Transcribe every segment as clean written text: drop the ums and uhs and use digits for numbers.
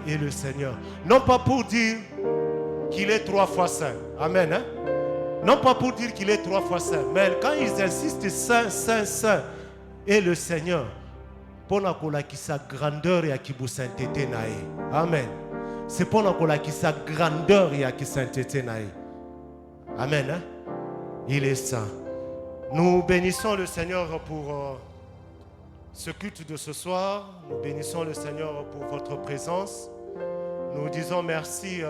est le Seigneur. Non pas pour dire qu'il est 3 fois saint. Amen. Hein? Non pas pour dire qu'il est 3 fois saint. Mais quand ils insistent saint, saint, saint est le Seigneur. Pour sa grandeur et qui sainteté nae. Amen. C'est pour sa grandeur et qui sainteté nae. Amen. Hein? Il est saint. Nous bénissons le Seigneur pour ce culte de ce soir. Nous bénissons le Seigneur pour votre présence. Nous disons merci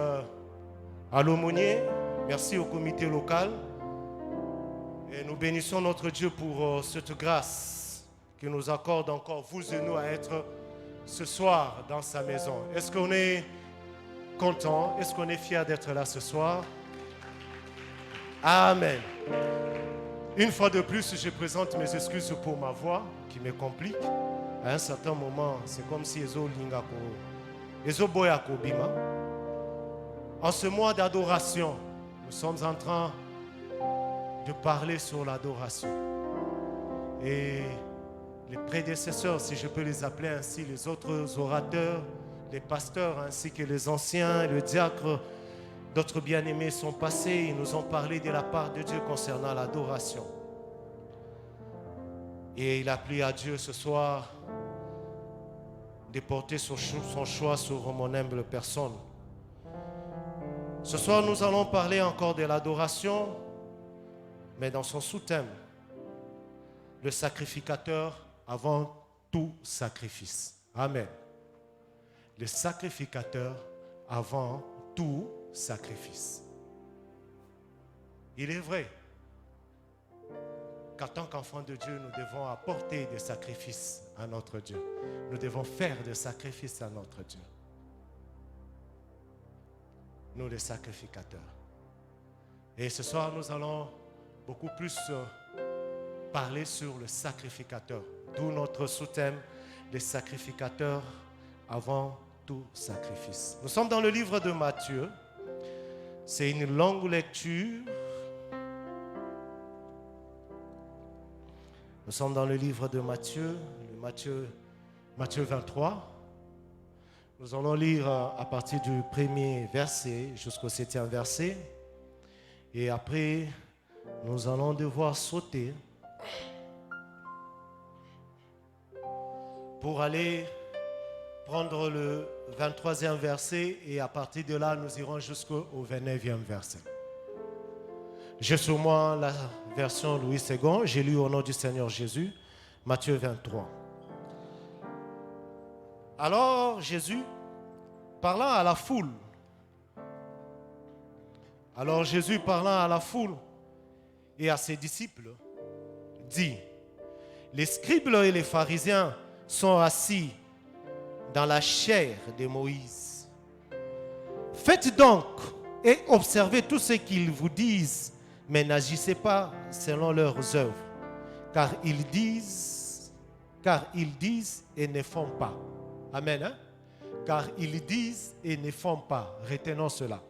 à l'aumônier, merci au comité local. Et nous bénissons notre Dieu pour cette grâce qui nous accorde encore, vous et nous, à être ce soir dans sa maison. Est-ce qu'on est content? Est-ce qu'on est fier d'être là ce soir? Amen. Une fois de plus, je présente mes excuses pour ma voix qui me complique. À un certain moment, c'est comme si en ce mois d'adoration, nous sommes en train de parler sur l'adoration. Et les prédécesseurs, si je peux les appeler ainsi, les autres orateurs, les pasteurs ainsi que les anciens, le diacre, d'autres bien-aimés sont passés. Ils nous ont parlé de la part de Dieu concernant l'adoration. Et il a plu à Dieu ce soir de porter son choix sur mon humble personne. Ce soir, nous allons parler encore de l'adoration, mais dans son sous-thème, le sacrificateur avant tout sacrifice. Amen. Le sacrificateur avant tout sacrifice. Il est vrai qu'en tant qu'enfants de Dieu, nous devons apporter des sacrifices à notre Dieu. Nous devons faire des sacrifices à notre Dieu. Nous, les sacrificateurs. Et ce soir, nous allons beaucoup plus parler sur le sacrificateur. D'où notre sous-thème, les sacrificateurs avant tout sacrifice. Nous sommes dans le livre de Matthieu. C'est une longue lecture. Nous sommes dans le livre de Matthieu, Matthieu 23. Nous allons lire à partir du premier verset jusqu'au 7e verset. Et après, nous allons devoir sauter pour aller prendre le 23e verset. Et à partir de là, nous irons jusqu'au 29e verset. J'ai sur moi la version Louis II. J'ai lu au nom du Seigneur Jésus, Matthieu 23. Alors Jésus, parlant à la foule, et à ses disciples, dit, les scribes et les pharisiens sont assis dans la chair de Moïse. Faites donc et observez tout ce qu'ils vous disent, mais n'agissez pas selon leurs œuvres, car ils disent et ne font pas. Amen. Hein? Car ils disent et ne font pas. Retenons cela.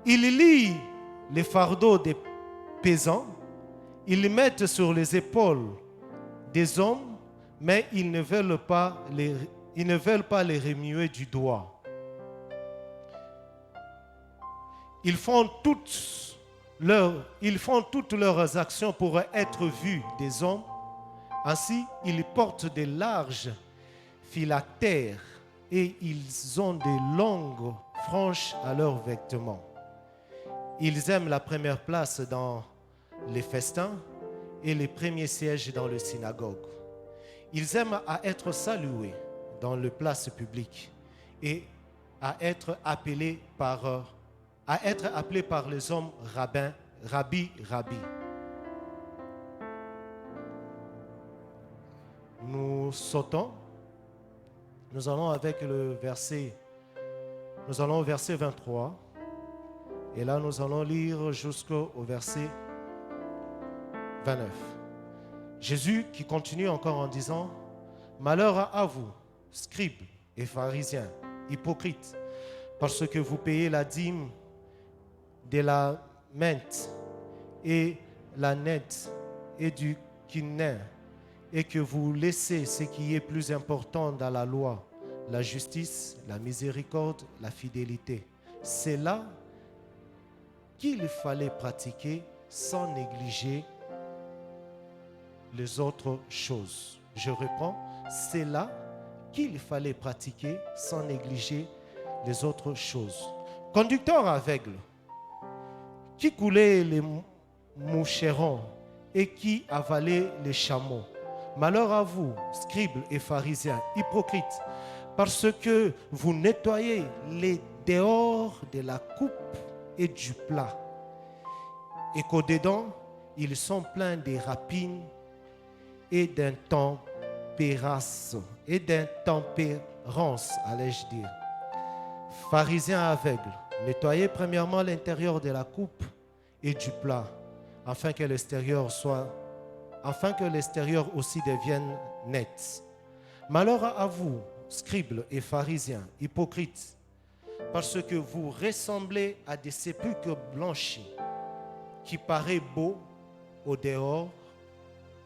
Ils lient les fardeaux des paysans, ils les mettent sur les épaules des hommes, mais ils ne veulent pas les remuer du doigt. Ils font toutes leurs actions pour être vus des hommes. Ainsi, ils portent de larges phylactères et ils ont de longues franges à leurs vêtements. Ils aiment la première place dans les festins et les premiers sièges dans les synagogues. Ils aiment à être salués dans les places publiques et à être appelés par les hommes rabbins, rabbi. Nous sautons. Nous allons au verset 23. Et là, nous allons lire jusqu'au verset 29. Jésus qui continue encore en disant, malheur à vous, scribes et pharisiens, hypocrites, parce que vous payez la dîme de la menthe et la nette et du quinain, et que vous laissez ce qui est plus important dans la loi, la justice, la miséricorde, la fidélité. C'est là qu'il fallait pratiquer sans négliger les autres choses. Je reprends, c'est là qu'il fallait pratiquer sans négliger les autres choses. Conducteur aveugle, qui coulait les moucherons et qui avalait les chameaux. Malheur à vous, scribes et pharisiens, hypocrites, parce que vous nettoyez les dehors de la coupe et du plat, et qu'au-dedans, ils sont pleins de rapines et d'intempérance, allais-je dire. Pharisiens aveugles, nettoyez premièrement l'intérieur de la coupe et du plat, afin que l'extérieur aussi devienne net. Malheur à vous, scribes et pharisiens, hypocrites, parce que vous ressemblez à des sépulcres blanchis, qui paraissent beaux au dehors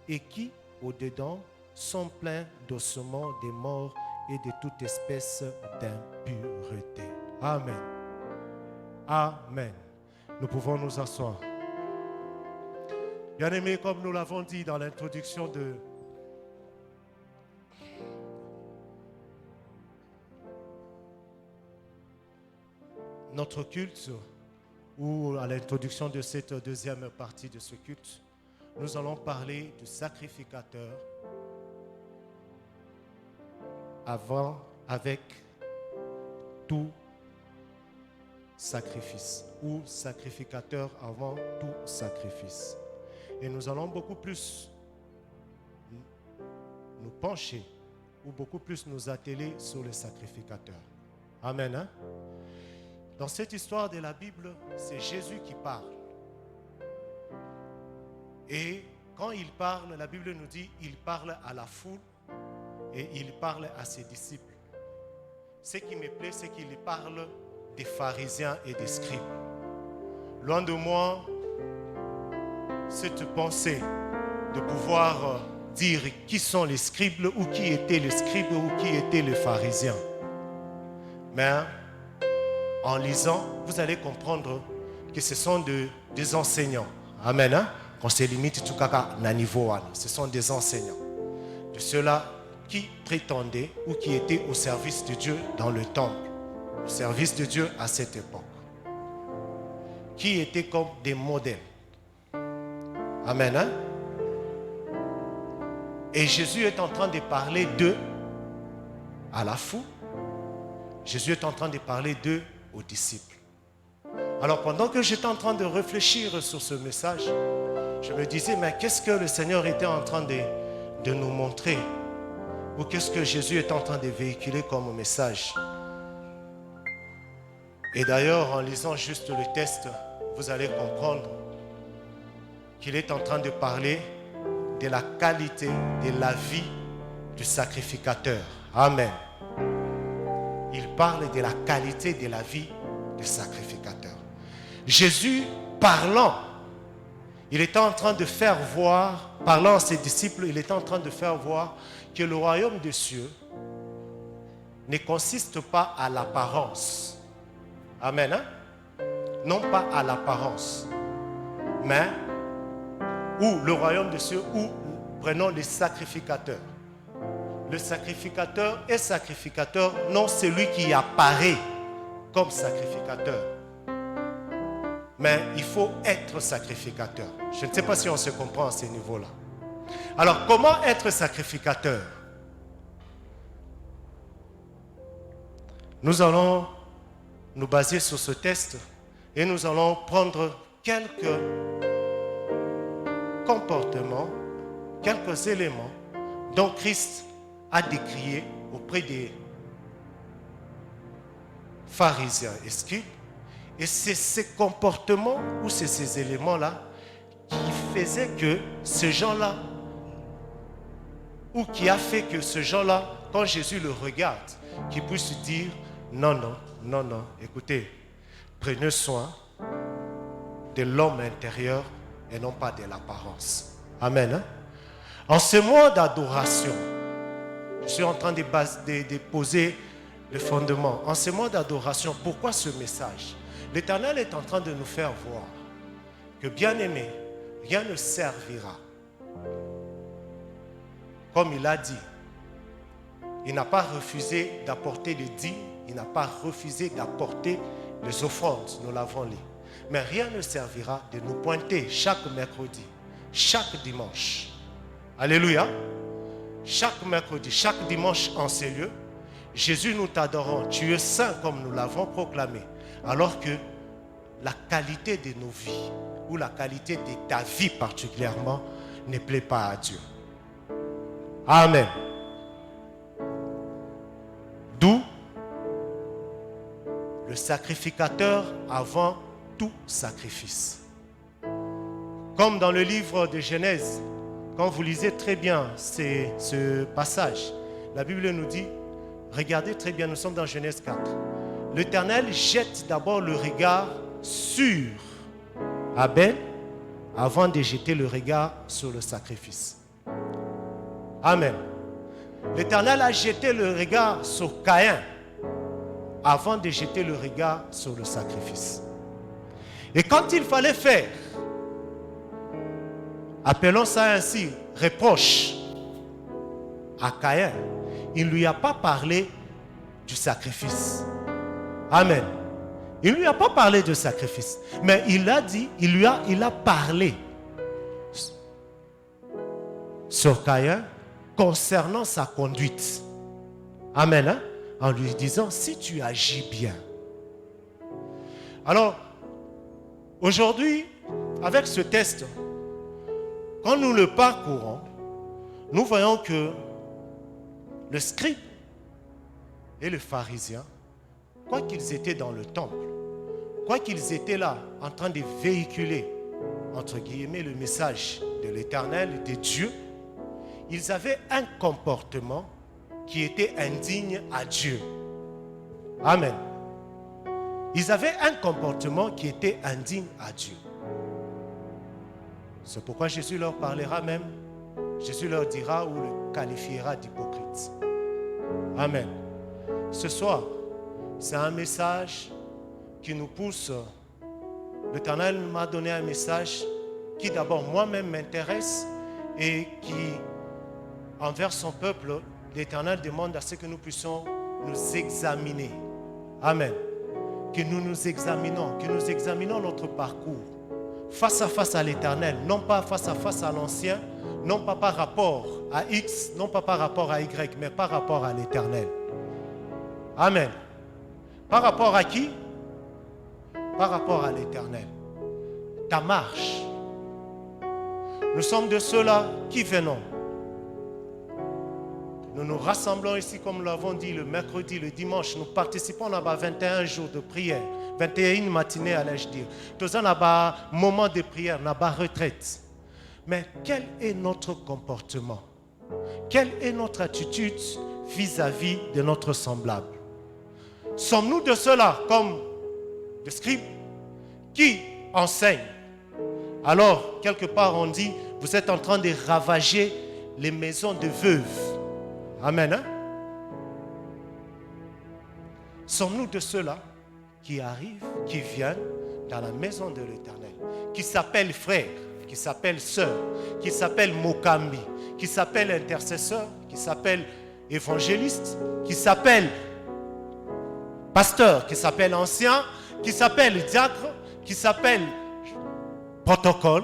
et qui, au dedans, sont pleins d'ossements des morts et de toute espèce d'impureté. Amen. Amen. Nous pouvons nous asseoir. Bien-aimés, comme nous l'avons dit dans l'introduction de notre culte, ou à l'introduction de cette deuxième partie de ce culte, nous allons parler du sacrificateur avec tout sacrifice, ou sacrificateur avant tout sacrifice. Et nous allons beaucoup plus nous pencher ou beaucoup plus nous atteler sur le sacrificateur. Amen. Hein? Dans cette histoire de la Bible, c'est Jésus qui parle. Et quand il parle, la Bible nous dit, il parle à la foule et il parle à ses disciples. Ce qui me plaît, c'est qu'il parle des pharisiens et des scribes. Loin de moi cette pensée de pouvoir dire qui sont les scribes ou qui étaient les scribes ou qui étaient les pharisiens. Mais en lisant, vous allez comprendre que ce sont des enseignants. Amen. Hein? On se limite tout cas à niveau. Ce sont des enseignants. De ceux-là qui prétendaient ou qui étaient au service de Dieu dans le temple. Au service de Dieu à cette époque. Qui étaient comme des modèles. Amen. Hein? Et Jésus est en train de parler d'eux à la foule. Jésus est en train de parler d'eux aux disciples. Alors pendant que j'étais en train de réfléchir sur ce message, je me disais, mais qu'est-ce que le Seigneur était en train de nous montrer? Ou qu'est-ce que Jésus est en train de véhiculer comme message? Et d'ailleurs, en lisant juste le texte, vous allez comprendre qu'il est en train de parler de la qualité de la vie du sacrificateur. Amen. Il parle de la qualité de la vie du sacrificateur. Jésus, parlant, il était en train de faire voir, parlant à ses disciples, il était en train de faire voir que le royaume des cieux ne consiste pas à l'apparence. Amen. Hein? Non pas à l'apparence, mais où le royaume des cieux, où prenons les sacrificateurs. Le sacrificateur est sacrificateur, non celui qui apparaît comme sacrificateur. Mais il faut être sacrificateur. Je ne sais pas si on se comprend à ce niveau-là. Alors, comment être sacrificateur? Nous allons nous baser sur ce texte et nous allons prendre quelques comportements, quelques éléments dont Christ a décrié auprès des pharisiens et scribes. Et c'est ces comportements ou c'est ces éléments-là qui faisaient que ces gens-là, ou qui a fait que ce gens-là, quand Jésus le regarde, qu'il puisse dire non, écoutez, prenez soin de l'homme intérieur et non pas de l'apparence. Amen. Hein? En ce mois d'adoration, je suis en train de poser le fondement. En ce moment d'adoration, pourquoi ce message? L'Éternel est en train de nous faire voir que, bien-aimé, rien ne servira. Comme il a dit, il n'a pas refusé d'apporter les dîmes, il n'a pas refusé d'apporter les offrandes, nous l'avons lu. Mais rien ne servira de nous pointer chaque mercredi, chaque dimanche. Alléluia. Chaque mercredi, chaque dimanche en ces lieux, Jésus, nous t'adorons, tu es saint comme nous l'avons proclamé. Alors que la qualité de nos vies, ou la qualité de ta vie particulièrement, ne plaît pas à Dieu. Amen. D'où le sacrificateur avant tout sacrifice. Comme dans le livre de Genèse, quand vous lisez très bien ce passage, la Bible nous dit, regardez très bien, nous sommes dans Genèse 4. L'Éternel jette d'abord le regard sur Abel avant de jeter le regard sur le sacrifice. Amen. L'Éternel a jeté le regard sur Caïn avant de jeter le regard sur le sacrifice. Et quand il fallait faire, appelons ça ainsi, reproche à Caïn, il ne lui a pas parlé du sacrifice. Amen. Il ne lui a pas parlé de sacrifice, mais il a dit, il a parlé sur Caïn concernant sa conduite. Amen. Hein? En lui disant, si tu agis bien. Alors, aujourd'hui, avec ce test, quand nous le parcourons, nous voyons que le scribe et le pharisien, quoi qu'ils étaient dans le temple, quoi qu'ils étaient là en train de véhiculer, entre guillemets, le message de l'Éternel, de Dieu, ils avaient un comportement qui était indigne à Dieu. Amen. Ils avaient un comportement qui était indigne à Dieu. C'est pourquoi Jésus leur parlera même, Jésus leur dira ou le qualifiera d'hypocrite. Amen. Ce soir, c'est un message qui nous pousse. L'Éternel m'a donné un message qui d'abord moi-même m'intéresse et qui, envers son peuple, l'Éternel demande à ce que nous puissions nous examiner. Amen. Que nous nous examinons notre parcours face à face à l'Éternel, non pas face à face à l'ancien, non pas par rapport à X, non pas par rapport à Y, mais par rapport à l'Éternel. Amen. Par rapport à qui? Par rapport à l'Éternel. Ta marche. Nous sommes de ceux-là qui venons. Nous nous rassemblons ici, comme nous l'avons dit, le mercredi, le dimanche. Nous participons là-bas à 21 jours de prière. 21 matinées, allais-je dire. Tous là-bas, moment de prière, là-bas, retraite. Mais quel est notre comportement? Quelle est notre attitude vis-à-vis de notre semblable? Sommes-nous de ceux-là, comme le scribe, qui enseigne? Alors, quelque part, on dit, vous êtes en train de ravager les maisons de veuves. Amen. Hein? Sommes-nous de ceux-là qui arrivent, qui viennent dans la maison de l'Éternel, qui s'appellent frères, qui s'appellent sœurs, qui s'appellent Mokambi, qui s'appellent intercesseurs, qui s'appellent évangélistes, qui s'appellent pasteurs, qui s'appellent anciens, qui s'appellent diacres, qui s'appellent protocole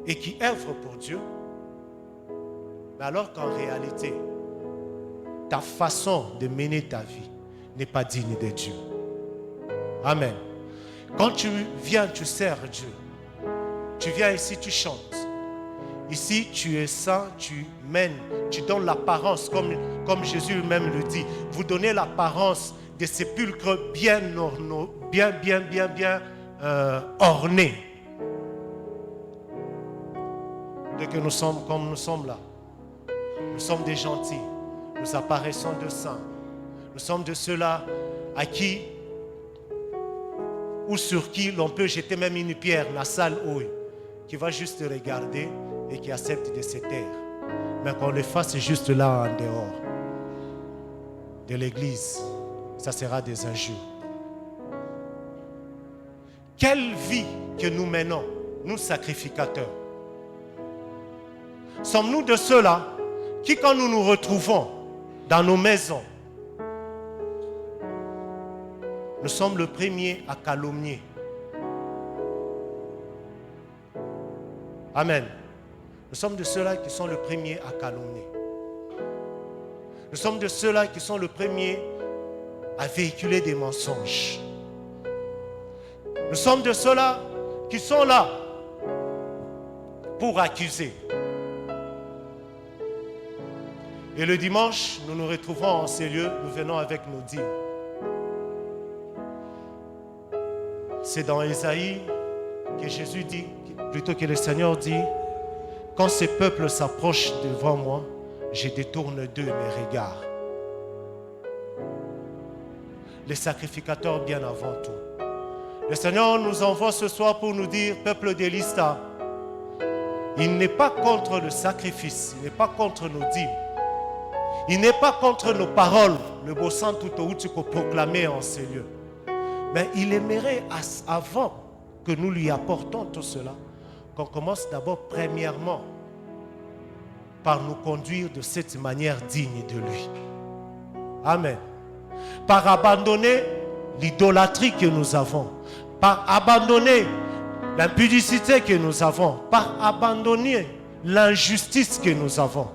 et qui œuvrent pour Dieu. Mais alors qu'en réalité, ta façon de mener ta vie n'est pas digne de Dieu. Amen. Quand tu viens, tu sers Dieu. Tu viens ici, tu chantes. Ici, tu es saint, tu mènes, tu donnes l'apparence, comme Jésus lui-même le dit. Vous donnez l'apparence des sépulcres bien ornés. Dès que nous sommes comme nous sommes là, nous sommes des gentils, nous apparaissons de saints. Nous sommes de ceux-là à qui ou sur qui l'on peut jeter même une pierre, la salle ouille, qui va juste regarder et qui accepte de se taire. Mais qu'on le fasse juste là en dehors. de l'église, ça sera des injures. Quelle vie que nous menons, nous sacrificateurs? Sommes-nous de ceux-là qui, quand nous nous retrouvons dans nos maisons, nous sommes le premier à calomnier? Amen. Nous sommes de ceux-là qui sont le premier à calomnier. Nous sommes de ceux-là qui sont le premier à véhiculer des mensonges. Nous sommes de ceux-là qui sont là pour accuser. Et le dimanche, nous nous retrouvons en ces lieux, nous venons avec nos dîmes. C'est dans Ésaïe que Jésus dit, plutôt que le Seigneur dit, quand ces peuples s'approchent devant moi, je détourne d'eux mes regards. Les sacrificateurs bien avant tout. Le Seigneur nous envoie ce soir pour nous dire, peuple de l'Ista, il n'est pas contre le sacrifice, il n'est pas contre nos dîmes, il n'est pas contre nos paroles, le beau sang tout au tu peux proclamer en ces lieux. Mais il aimerait, avant que nous lui apportons tout cela, qu'on commence d'abord premièrement par nous conduire de cette manière digne de lui. Amen. Par abandonner l'idolâtrie que nous avons, par abandonner l'impudicité que nous avons, par abandonner l'injustice que nous avons.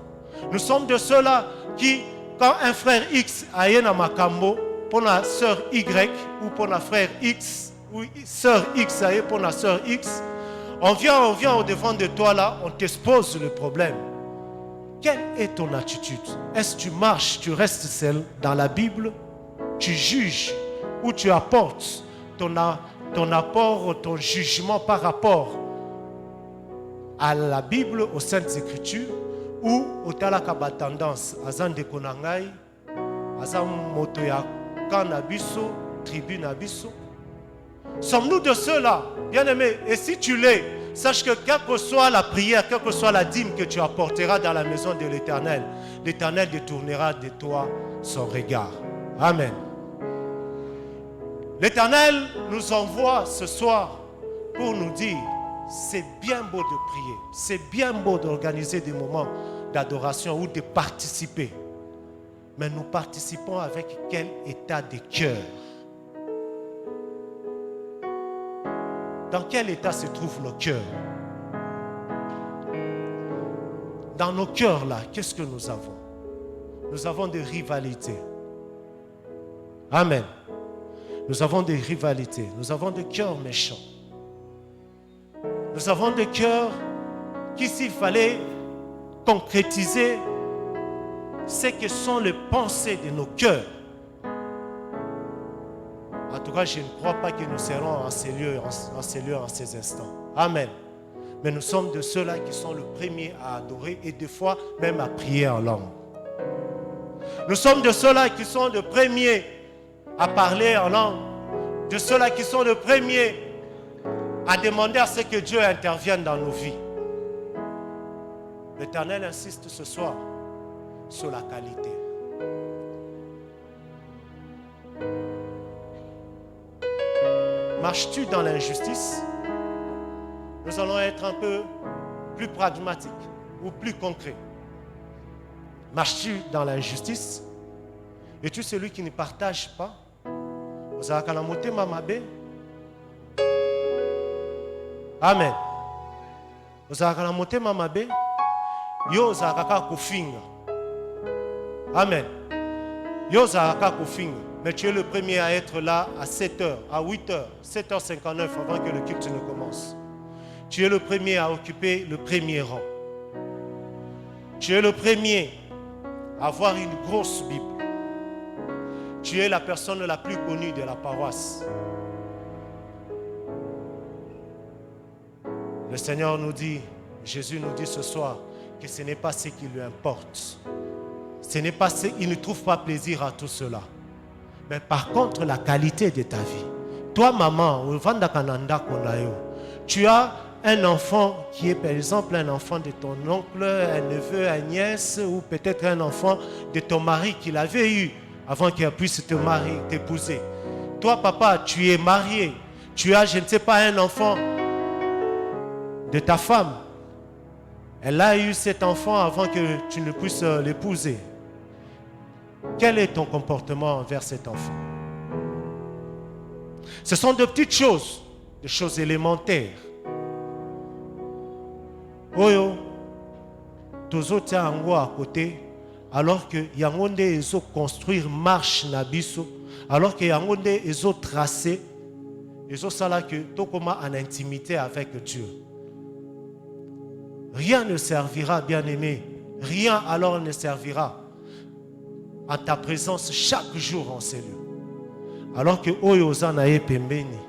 Nous sommes de ceux-là qui, quand un frère X a un makambo pour la sœur Y ou pour la frère X ou sœur X a pour la sœur X, on vient au devant de toi là, on t'expose le problème. Quelle est ton attitude? Est-ce que tu marches, tu restes seul dans la Bible, tu juges ou tu apportes ton apport, ton jugement par rapport à la Bible, aux Saintes Écritures, ou au talakaba tendance, azan de konangai, azan motoya kanabiso, tribune abiso? Sommes-nous de ceux-là, bien-aimés? Et si tu l'es, sache que quelle que soit la prière, quelle que soit la dîme que tu apporteras dans la maison de l'Éternel, l'Éternel détournera de toi son regard. Amen. L'Éternel nous envoie ce soir pour nous dire, c'est bien beau de prier, c'est bien beau d'organiser des moments d'adoration ou de participer. Mais nous participons avec quel état de cœur? Dans quel état se trouvent nos cœurs? Dans nos cœurs là, qu'est-ce que nous avons? Nous avons des rivalités. Amen. Nous avons des rivalités. Nous avons des cœurs méchants. Nous avons des cœurs qui, s'il fallait concrétiser ce que sont les pensées de nos cœurs, en tout cas, je ne crois pas que nous serons en ces lieux, en ces instants. Amen. Mais nous sommes de ceux-là qui sont les premiers à adorer et des fois même à prier en langue. Nous sommes de ceux-là qui sont les premiers à parler en langue. De ceux-là qui sont les premiers à demander à ce que Dieu intervienne dans nos vies. L'Éternel insiste ce soir sur la qualité. Marches-tu dans l'injustice? Nous allons être un peu plus pragmatiques ou plus concrets. Marches-tu dans l'injustice? Es-tu celui qui ne partage pas? Amen. Amen. Mais tu es le premier à être là à 7h, à 8h, 7h59 avant que le culte ne commence. Tu es le premier à occuper le premier rang. Tu es le premier à avoir une grosse Bible. Tu es la personne la plus connue de la paroisse. Le Seigneur nous dit, Jésus nous dit ce soir que ce n'est pas ce qui lui importe. Ce n'est pas ce, il ne trouve pas plaisir à tout cela. Mais par contre, la qualité de ta vie. Toi, maman, tu as un enfant qui est par exemple un enfant de ton oncle, un neveu, une nièce, ou peut-être un enfant de ton mari qu'il avait eu avant qu'elle puisse te marier, t'épouser. Toi, papa, tu es marié. Tu as, je ne sais pas, un enfant de ta femme. Elle a eu cet enfant avant que tu ne puisses l'épouser. Quel est ton comportement envers cet enfant? Ce sont de petites choses, des choses élémentaires. Oyo, tous autres à côté, alors que Yangonde ils ont construire marche nabiso, alors que Yangonde ils ont tracé, ils ont ça là que tout comme en intimité avec Dieu. Rien ne servira, bien-aimé. Rien alors ne servira en ta présence chaque jour en ces lieux. Alors que Oyozanae Pembeni,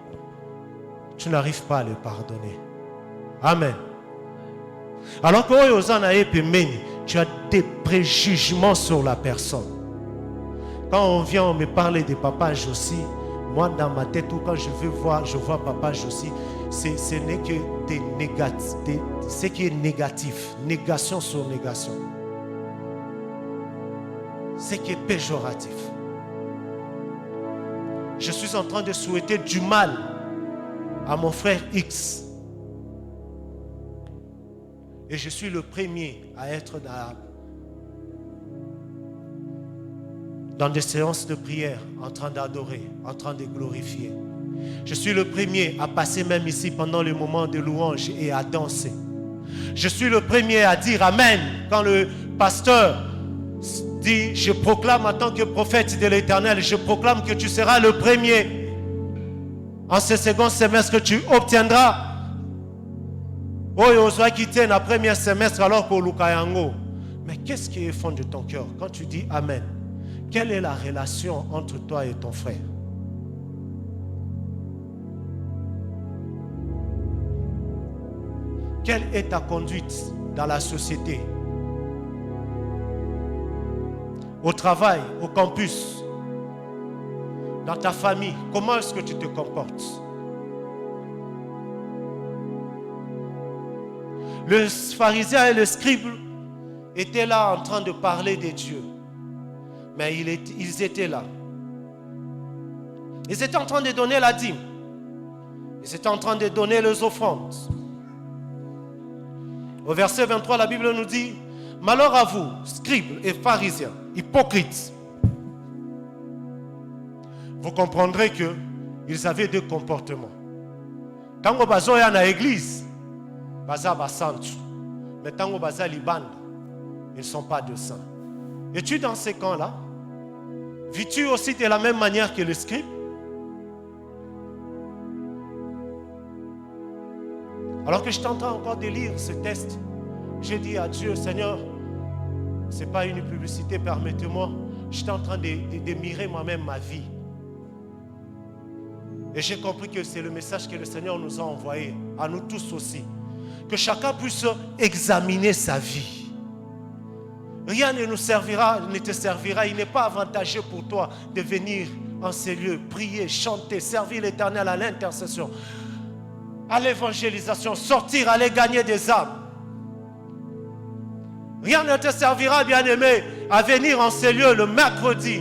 tu n'arrives pas à le pardonner. Amen. Alors que Oyozanae Pembeni, tu as des préjugements sur la personne. Quand on vient, on me parle de Papa Jossi, moi dans ma tête, ou quand je vois Papa Jossi, ce n'est que des négatifs, ce qui est négatif, négation sur négation. Ce qui est péjoratif. Je suis en train de souhaiter du mal à mon frère X. Et je suis le premier à être dans des séances de prière, en train d'adorer, en train de glorifier. Je suis le premier à passer même ici pendant le moment de louange et à danser. Je suis le premier à dire Amen quand le pasteur dit, je proclame en tant que prophète de l'Éternel, je proclame que tu seras le premier en ce second semestre que tu obtiendras. Oyozoa qui tient la première semestre alors qu'au Lukayango. Mais qu'est-ce qui est fond de ton cœur quand tu dis Amen? Quelle est la relation entre toi et ton frère? Quelle est ta conduite dans la société? Au travail, au campus, dans ta famille, comment est-ce que tu te comportes? Le pharisien et le scribe étaient là en train de parler de Dieu. Mais ils étaient là. Ils étaient en train de donner la dîme. Ils étaient en train de donner les offrandes. Au verset 23, la Bible nous dit, malheur à vous, scribes et pharisiens, hypocrites. Vous comprendrez qu'ils avaient deux comportements. Quand vous êtes dans l'église, vous êtes saint. Mais quand vous êtes dans l'Iban, ils ne sont pas de saints. Es-tu dans ces camps-là? Vis-tu aussi de la même manière que le scribe? Alors que je suis en train encore de lire ce texte, j'ai dit à Dieu, Seigneur, ce n'est pas une publicité, permettez-moi, je suis en train de mirer moi-même ma vie. Et j'ai compris que c'est le message que le Seigneur nous a envoyé, à nous tous aussi. Que chacun puisse examiner sa vie. Rien ne nous servira, ne te servira. Il n'est pas avantageux pour toi de venir en ces lieux, prier, chanter, servir l'Éternel à l'intercession, à l'évangélisation, sortir, aller gagner des âmes. Rien ne te servira, bien-aimé, à venir en ces lieux le mercredi,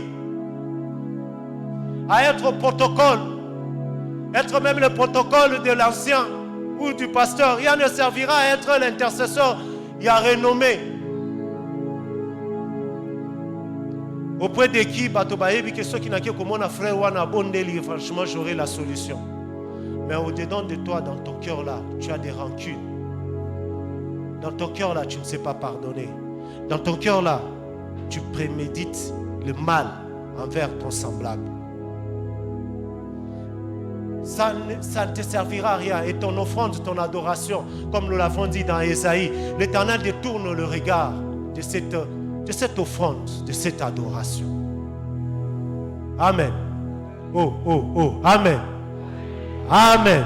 à être au protocole, être même le protocole de l'ancien ou du pasteur. Rien ne servira à être l'intercesseur. Il y a renommé. Auprès de qui, que ceux qui n'ont pas comme un frère ou un bon délire, franchement, j'aurai la solution. Mais au-dedans de toi, dans ton cœur là, tu as des rancunes. Dans ton cœur là, tu ne sais pas pardonner. Dans ton cœur là, tu prémédites le mal envers ton semblable. Ça ne te servira à rien. Et ton offrande, ton adoration, comme nous l'avons dit dans Ésaïe, l'Éternel détourne le regard de cette offrande, de cette adoration. Amen. Oh, oh, oh. Amen. Amen.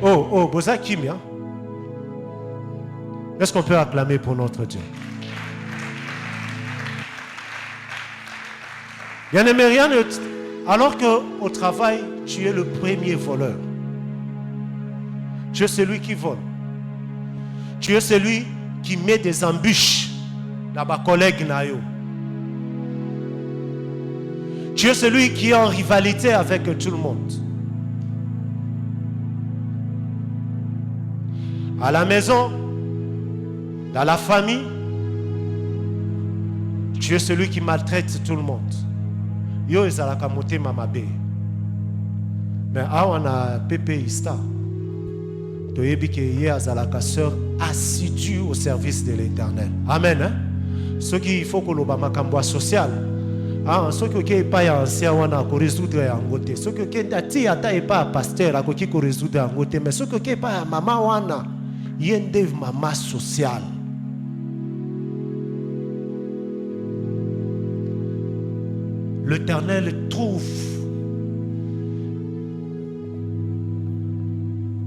Oh, oh. Bozakimia. Est-ce qu'on peut acclamer pour notre Dieu? Bien-aimé, rien ne... Alors qu'au travail, tu es le premier voleur. Tu es celui qui vole. Tu es celui qui met des embûches dans ma collègue Nayo. Tu es celui qui est en rivalité avec tout le monde. À la maison, dans la famille, tu es celui qui maltraite tout le monde. Yo ezalaka motema mabe. Mais awana Pepe Ista, toyebi ke ye azalaka sœur assidue au service de l'Éternel. Amen. Hein? Ce qui faut que loba makambo social. Ah, ce qui est pas ancien wana ko résoudre yangote. Ce qui est ndati ata e pas pasteur akoki ko résoudre yangote, mais ce qui est pas mama wana yende mama social. L'Éternel trouve,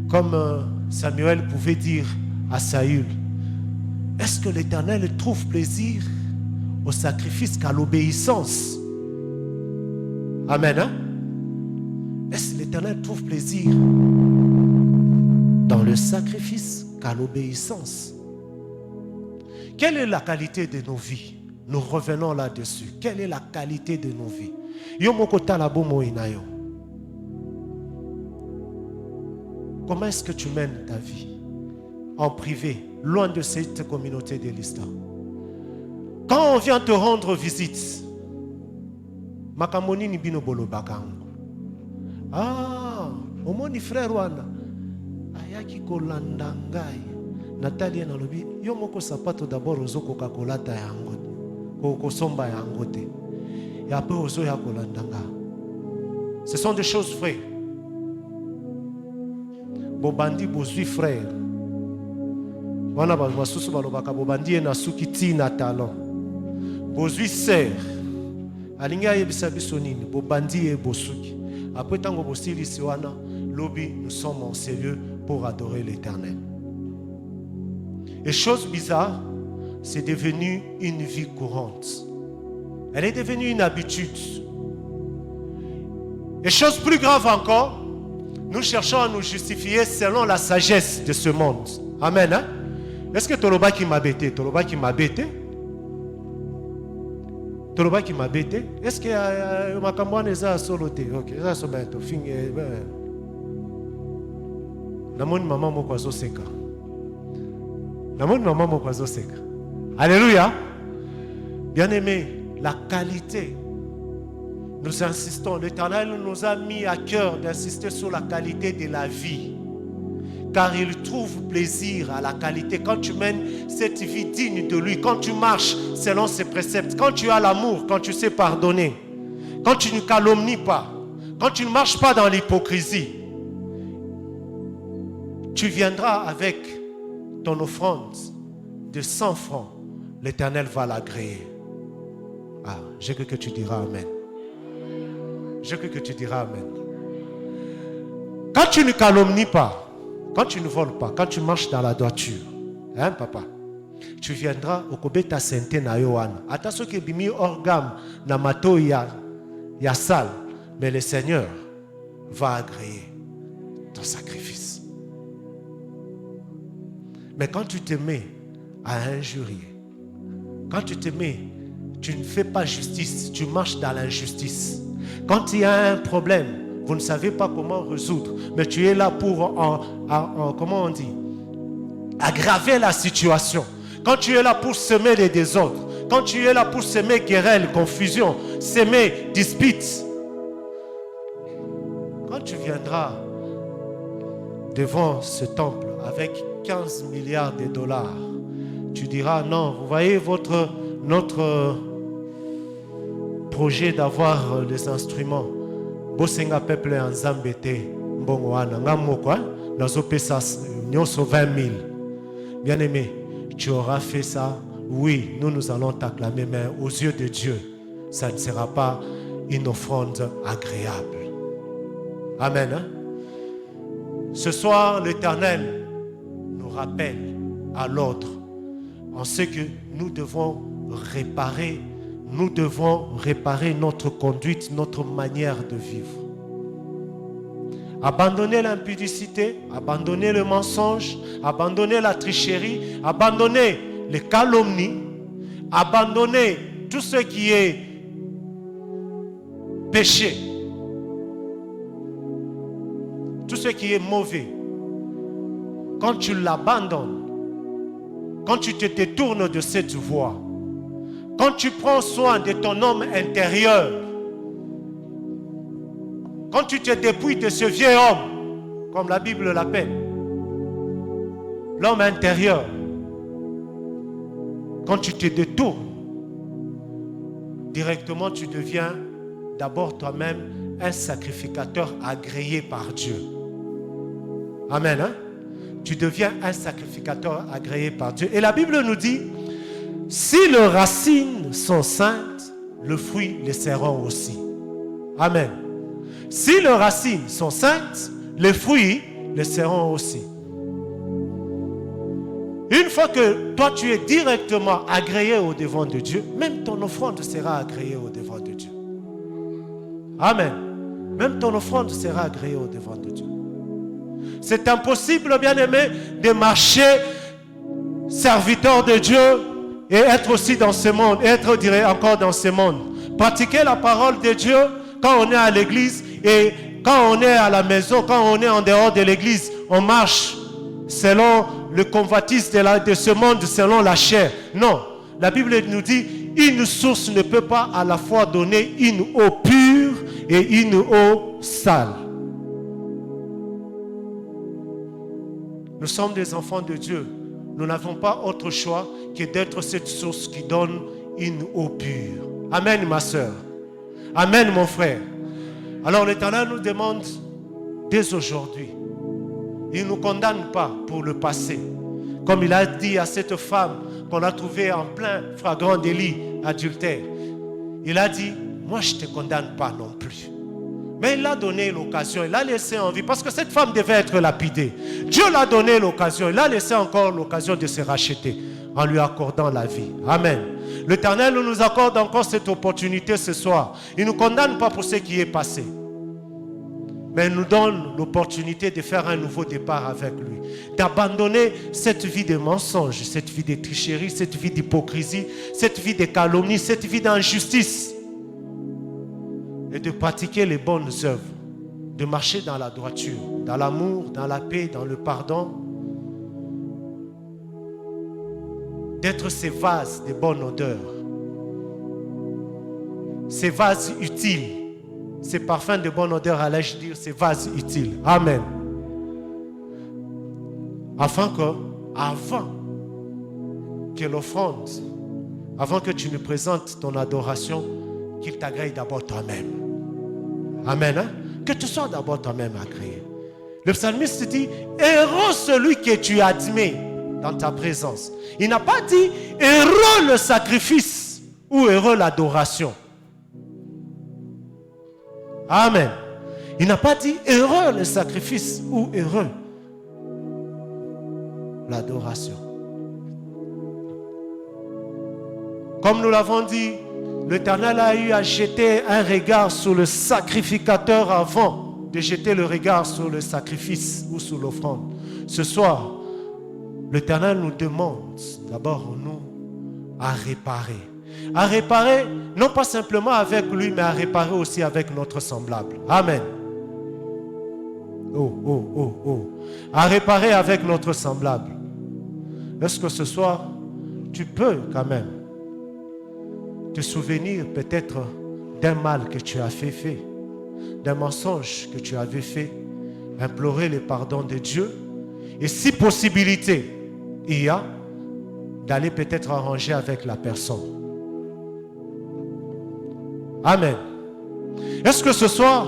comme Samuel pouvait dire à Saül, est-ce que l'Éternel trouve plaisir au sacrifice qu'à l'obéissance? Amen. Hein? Est-ce que l'Éternel trouve plaisir dans le sacrifice qu'à l'obéissance? Quelle est la qualité de nos vies? Nous revenons là-dessus. Quelle est la qualité de nos vies? Comment est-ce que tu mènes ta vie? En privé, loin de cette communauté de l'Islam. Quand on vient te rendre visite, makamoni ni bino bolo bakango. Ah, omoni frère wana ayaki kolanda ngai. Natalia na lobi, yo moko sapato d'abord ozoko kakolata yango. Kokosomba yango te. Et après ozo ya kolanda nga. Ce sont des choses vraies. Bobandi bozui frère. Wana ba masusu balobaka bobandi na suki ti na talon. Bozui sœur. Alinga yebisa biso nini bobandi e bosuki. Après tango bosili siwana lobi nous sommes en sérieux pour adorer l'Éternel. Et chose bizarre, c'est devenu une vie courante. Elle est devenue une habitude. Et chose plus grave encore, nous cherchons à nous justifier selon la sagesse de ce monde. Amen. Hein? Est-ce que Toloba qui m'a bêté? Toloba qui m'a bêté? Toloba qui m'a bêté? Est-ce que ma campagne est à soloté? Ok, ça c'est bien. Namon maman mo kwazo seka. Namon maman mo kwazo seka. Alléluia. Bien-aimés, la qualité. Nous insistons. L'Éternel nous a mis à cœur d'insister sur la qualité de la vie. Car il trouve plaisir à la qualité. Quand tu mènes cette vie digne de lui, quand tu marches selon ses préceptes, quand tu as l'amour, quand tu sais pardonner, quand tu ne calomnies pas, quand tu ne marches pas dans l'hypocrisie, tu viendras avec ton offrande de 100 francs. L'Éternel va l'agréer. Ah, j'ai cru que tu diras Amen. J'ai cru que tu diras Amen. Quand tu ne calomnies pas, quand tu ne voles pas, quand tu marches dans la droiture, hein papa, tu viendras au Kobeta Sente na Yohana. Attention que bimi orgam na mato ya sale, mais le Seigneur va agréer ton sacrifice. Mais quand tu te mets à injurier, quand tu te mets, tu ne fais pas justice, tu marches dans l'injustice. Quand il y a un problème, vous ne savez pas comment résoudre, mais tu es là pour, comment on dit, aggraver la situation. Quand tu es là pour semer les désordres, quand tu es là pour semer querelles, confusion, semer disputes, quand tu viendras devant ce temple avec 15 milliards de dollars, tu diras non, vous voyez notre projet d'avoir les instruments. Bosenga peuple en Zambété, Mbongoana, Ngamokwa, Nazopesa, Nyoso 20 000. Bien aimé, tu auras fait ça. Oui, nous allons t'acclamer, mais aux yeux de Dieu, ça ne sera pas une offrande agréable. Amen. Hein? Ce soir, l'Éternel nous rappelle à l'ordre en ce que nous devons réparer notre conduite, notre manière de vivre. Abandonner l'impudicité, abandonner le mensonge, abandonner la tricherie, abandonner les calomnies, abandonner tout ce qui est péché, tout ce qui est mauvais, quand tu l'abandonnes, quand tu te détournes de cette voie, quand tu prends soin de ton homme intérieur, quand tu te dépouilles de ce vieil homme, comme la Bible l'appelle, l'homme intérieur, quand tu te détournes, directement tu deviens d'abord toi-même un sacrificateur agréé par Dieu. Amen. Hein? Tu deviens un sacrificateur agréé par Dieu. Et la Bible nous dit, si les racines sont saintes, le fruit les seront aussi. Amen. Si les racines sont saintes, les fruits les seront aussi. Une fois que toi tu es directement agréé au devant de Dieu, même ton offrande sera agréée au devant de Dieu. Amen. Même ton offrande sera agréée au devant de Dieu. C'est impossible, bien-aimé, de marcher serviteur de Dieu et être aussi dans ce monde, être encore dans ce monde. Pratiquer la parole de Dieu quand on est à l'église et quand on est à la maison, quand on est en dehors de l'église, on marche selon le convoitise de ce monde, selon la chair. Non, la Bible nous dit, une source ne peut pas à la fois donner une eau pure et une eau sale. Nous sommes des enfants de Dieu. Nous n'avons pas autre choix que d'être cette source qui donne une eau pure. Amen, ma soeur. Amen, mon frère. Alors l'Éternel nous demande dès aujourd'hui, il ne nous condamne pas pour le passé. Comme il a dit à cette femme qu'on a trouvée en plein flagrant délit adultère. Il a dit, moi je ne te condamne pas non plus. Mais il a donné l'occasion, il a laissé en vie, parce que cette femme devait être lapidée. Dieu l'a donné l'occasion, il a laissé encore l'occasion de se racheter en lui accordant la vie. Amen. L'Éternel nous accorde encore cette opportunité ce soir. Il ne nous condamne pas pour ce qui est passé, mais il nous donne l'opportunité de faire un nouveau départ avec lui, d'abandonner cette vie de mensonge, cette vie de tricherie, cette vie d'hypocrisie, cette vie de calomnie, cette vie d'injustice, et de pratiquer les bonnes œuvres, de marcher dans la droiture, dans l'amour, dans la paix, dans le pardon, d'être ces vases de bonne odeur, ces vases utiles, ces parfums de bonne odeur, allais-je dire, ces vases utiles. Amen. Afin que, avant que l'offrande, avant que tu nous présentes ton adoration, qu'il t'agrée d'abord toi-même. Amen. Hein? Que tu sois d'abord toi-même agréé. Le psalmiste dit, heureux celui que tu admets dans ta présence. Il n'a pas dit, heureux le sacrifice ou heureux l'adoration. Amen. Il n'a pas dit, heureux le sacrifice ou heureux l'adoration. Comme nous l'avons dit, l'Éternel a eu à jeter un regard sur le sacrificateur avant de jeter le regard sur le sacrifice ou sur l'offrande. Ce soir, l'Éternel nous demande d'abord nous à réparer. À réparer, non pas simplement avec lui, mais à réparer aussi avec notre semblable. Amen. À réparer avec notre semblable. Est-ce que ce soir, tu peux quand même te souvenir peut-être d'un mal que tu as fait, d'un mensonge que tu avais fait, implorer le pardon de Dieu, et si possibilité il y a, d'aller peut-être arranger avec la personne. Amen. Est-ce que ce soir,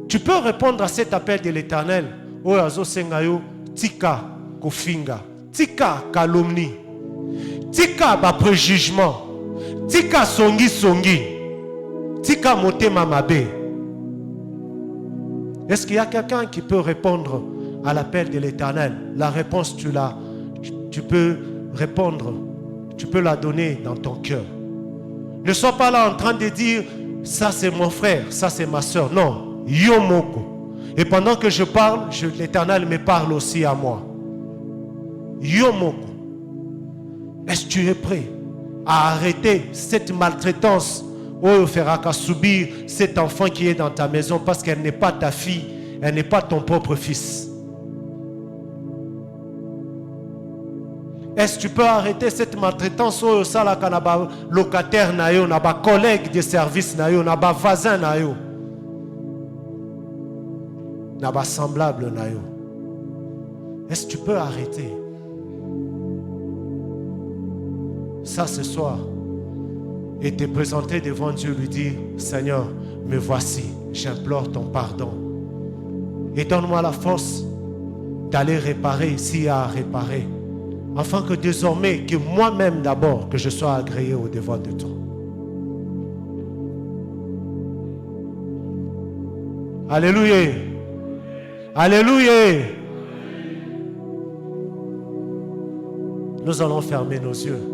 tu peux répondre à cet appel de l'Éternel? Oyazo sengayo tika kofinga, tika calomnie, tika ba préjugement, tika songi songi, tika motema mabe. Est-ce qu'il y a quelqu'un qui peut répondre à l'appel de l'Éternel? La réponse, tu peux répondre, tu peux la donner dans ton cœur. Ne sois pas là en train de dire, ça c'est mon frère, ça c'est ma soeur. Non, yomoko. Et pendant que je parle, l'Éternel me parle aussi à moi. Yomoko. Est-ce que tu es prêt à arrêter cette maltraitance Oh, fera qu'à subir cet enfant qui est dans ta maison parce qu'elle n'est pas ta fille, elle n'est pas ton propre fils. Est-ce que tu peux arrêter cette maltraitance au sala kanaba locataire nayo, naba collègue de service nayo, naba voisin nayo, naba semblable nayo? Est-ce que tu peux arrêter ça ce soir et te présenter devant Dieu, lui dire: Seigneur, me voici, j'implore ton pardon et donne-moi la force d'aller réparer s'il y a à réparer, afin que désormais, que moi-même d'abord, que je sois agréé au devant de toi. Alléluia. Alléluia. Nous allons fermer nos yeux.